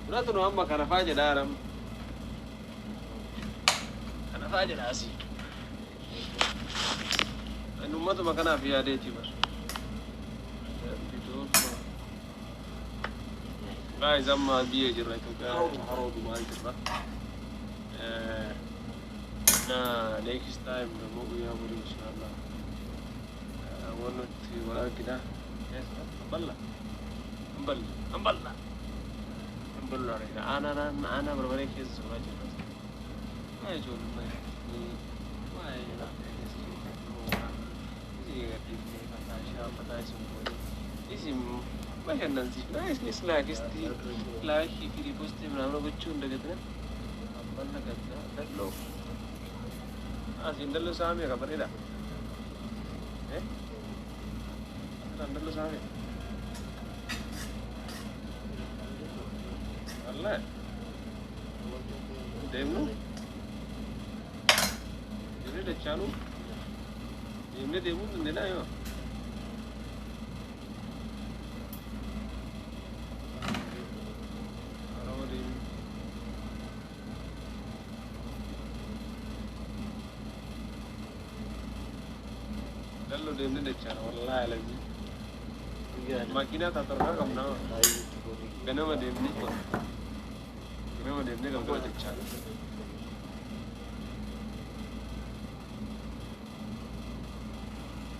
Berarti no amma kana faje daram. Kana faje dasi. Anu matu makana fiya deh tiba. Guys, amma biye jirra itu guys. Harus dumaan jirra. Nah, next time mau ya boleh insyaallah. Wanti wala kita. Yes, amballa. Amballa. Ana berbalik ke sekolah juga. Ayo jual ni. Wah, lah. Ini kata semua. Isim macam nanti. Guys, ni selagi sti lagi kiri post mana orang kecun dekat kan. Amballa kata. Dallo. Dallo saham ya kabar ida. Dallo saham. Allah. Demo. Ini dah channel. Ini demo ni na yo. Dallo demo ni dah channel. Allah lagi. Makina tak terkagam na. Kenapa demo ni? Kenapa dia ni kalau ada cara?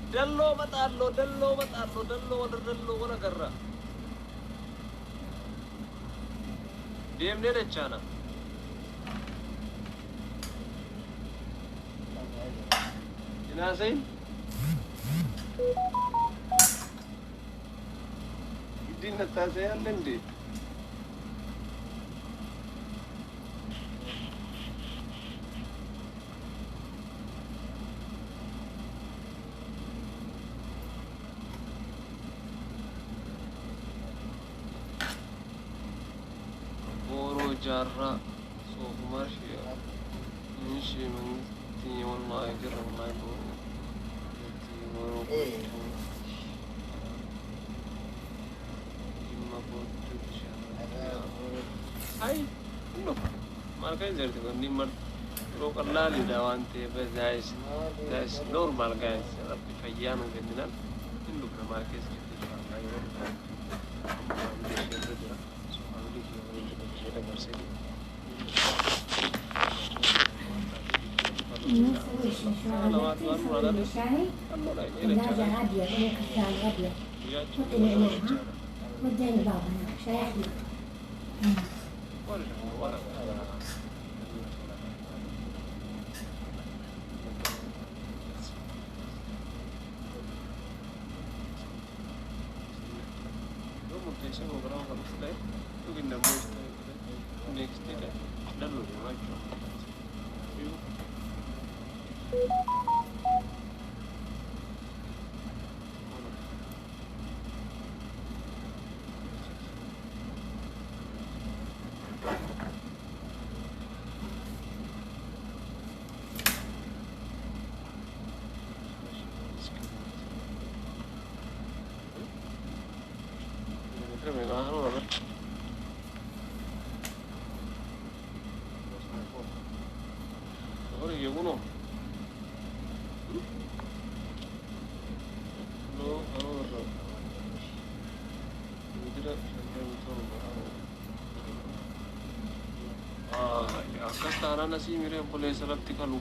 Dallo wala garra. Dia ni ada cara. Ina say? Hindi na tasayan din di. جارة صوف ماشي يمشي من تي والله يقرب ما يقول تي وروح إما بود هاي إنه ما كان زرت كوني مر لو كلا لي دوانتي بس دايس نورمال guys ربي فيانو كندنا إنه كمان كيس كده الله يورك next day dan lu lagi Kastana nasi mere boleh serapti kalu.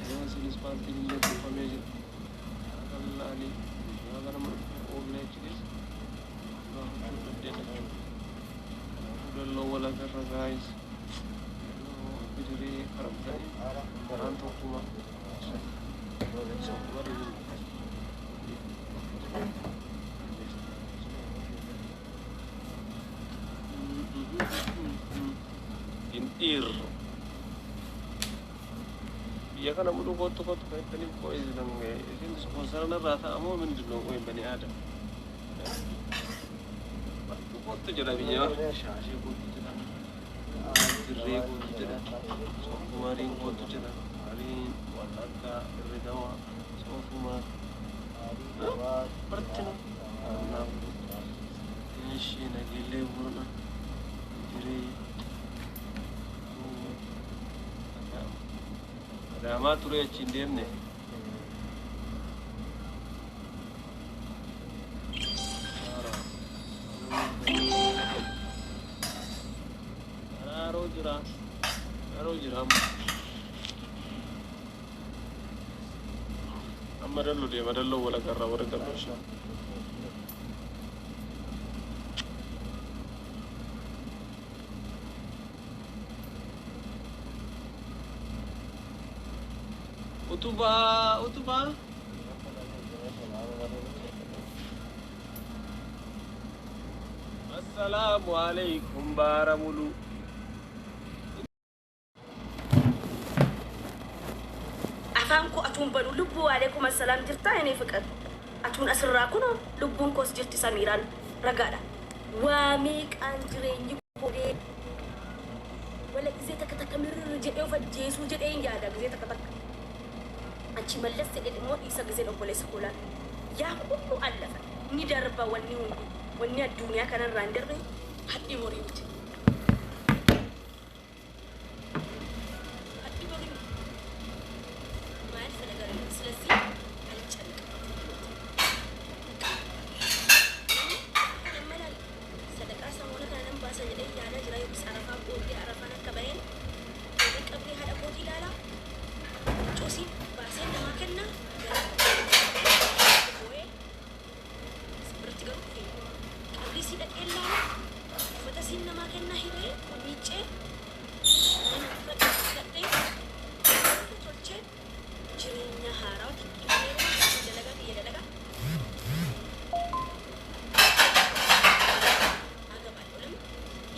Jangan sinis panti ni tu pamej. Allah ni, agar mana orang ni cakap. Udah low wala kerja guys. Jadi kerap kali orang tu cuma. Intir. Iya kan amu lu kotu kayak tadi kau izin ini sponsor rasa amu mendulu kau bani ada. Waktu kotu jadi biar syasi kotu jadi, tirai kotu jadi, kemarin kotu jadi, hari wataka berdawa, semua bertemu. ماشي نجيلي ورنا جري ada ma turu ya cindem ne aro jira amarallo de marallo wala garra wala garra sha utuba assalamu alaikum baramulu afanku atun banu lubu alaikum assalam jirta ene fiqat atun asra kuno lubun kos jirti samiran ragada wa mi kan jireenyi bode wala gizeta katakamir jede fa jesu jede ngada gizeta katak anchi mallas te mo isa gizen obole sakula ya kullu allafa ni darba wani duniya kanan randar ne haddi mori wuce haddi mori ma ya fada garin silasi alcan amma sadaka san wani kanan ba sai dai yana jira yau sarafa ko di arafa nan kabayen ko kabri hada ko dilala to si sai da makanna seperti kau kabri sidak ella mata sinna makanna hire bice kadai tolche jirinya harau dalaga aga balulam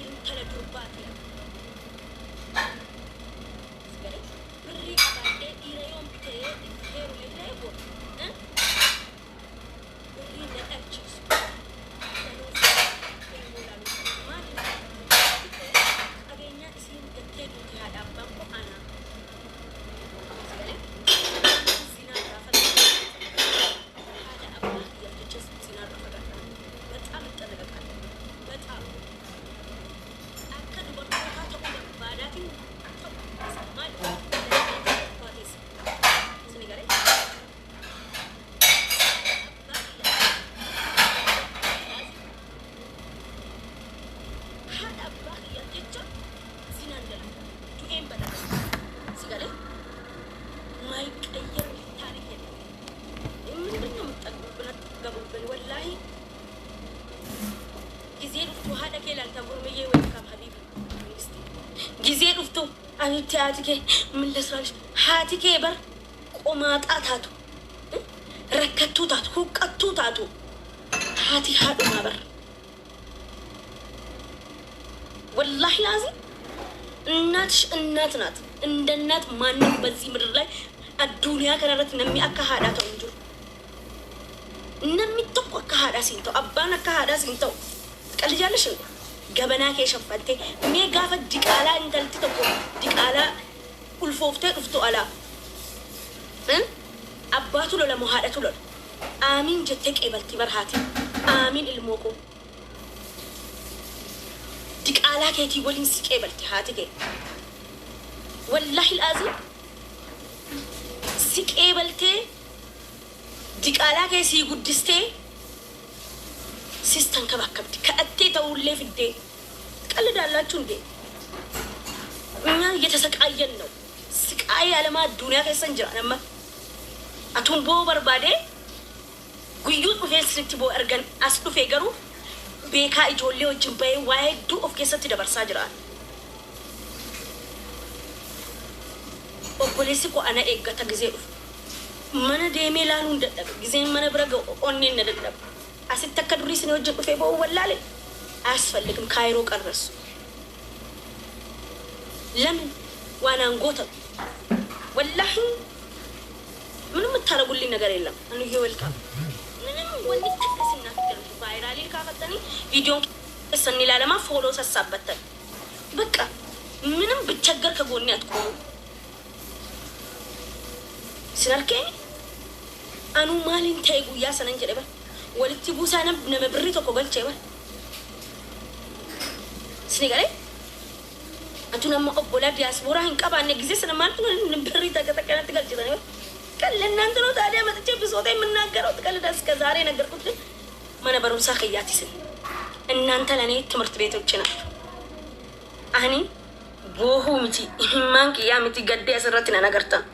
intala turbati segala beri pada irayom Hero lebo, beri net actions. Agaknya isin kecil di hadapan kok anak. Sekali, sinar rafa. Ada apa yang kecil sinar rafa kata. Betul terdekat. Betul. Akan berkata atau badatin atau sama. ጊዜ ዱፍቱ አንቲ አትኬ ምን ለስራልሽ ሃቲኬ በር ቆማጣታቱ ረከቱታቱ ሁቀቱታቱ ሃቲ ሃዱ ማበር ወላሂ ላዚም እናትሽ እናት ናት። እንደ እናት ማንም በዚህ ምድር ላይ አዱንያ ከረረት ነሚያካ ሃዳቱ እንጂ ነሚተቆ ከሃዳ ሲንተው አባና ከሃዳ ሲንተው ትቀልጃለሽ እንዴ? ገበና ከሸፈንቴ ሜጋፈ ዲቃላ እንተልቲ ተቆ ዲቃላ ኡልፎፍቴ ዱፍቱ አላ አባቱ ለለሙሃደቱ ለ አሚን ጀቴ ቀበልቲ በርሃቲ አሚን ilmoo ko diqaalaa keetii waliin si qeebalti haati kee wallahi alazim si qeebaltee diqaalaa kee si guddistee ሲስተን ከባከብት ከአቴ ተውሌ ፍዴ ቀልዳላችሁ እንዴ? እኛ እየተሰቃየን ነው። ስቃይ አለማ ዱንያ ከሰንጅራ ነማ አቱን ቦ በርባዴ ጉዩ ኡፌስ ስትቦ እርገን አስዱፌ ገሩ ቤካ ኢጆሌ ወጅን በይ ዋይ ዱ ኦፍ ከሰት ደበርሳ ጅራ ኦፖሊሲ ኮ አና ኤገታ ጊዜ መነ ደሜ ላሉ እንደጠብ ጊዜ መነ ብረገ ኦኔ እንደደብ አስተ ከዱሪስ ነው ወጅ ኡፌ ቦ ወላለ አስፈልግም ካይሮ ቀረሱ ለምን ዋናን ጎተ ወላሂ ምንም ተታረጉልኝ ነገር የለም አንዬ ወልካም ምንም ወንድ ተከስና ፍቅር ቫይራሊ ካፈተኒ ቪዲዮን ሰኒ ላለማ ፎሎ ሰሳበተን በቃ ምንም ብቸገር ከጎኔ አትቆሙ ስናርከኝ አኑ ማሊን ታይጉ ያሰነን ጀደባ ወልቲ ቡሳነ ነመብሪ ተቆገልቼ ባ سنيقالي أتونا ما أقبل دياسبورا هنكابا نجزي سنة ما تقول نبري تكتكنا تقال جداني قال لنا أنت لو تادي ما تجيب صوتي من ناقرو تقال داس كزاري ناقر كتير ما نبرم ساخياتي سن إن أنت لاني تمرت بيتو بجنا أهني بوهو متي إيمان كيا متي قدي أسرتنا ناقرتا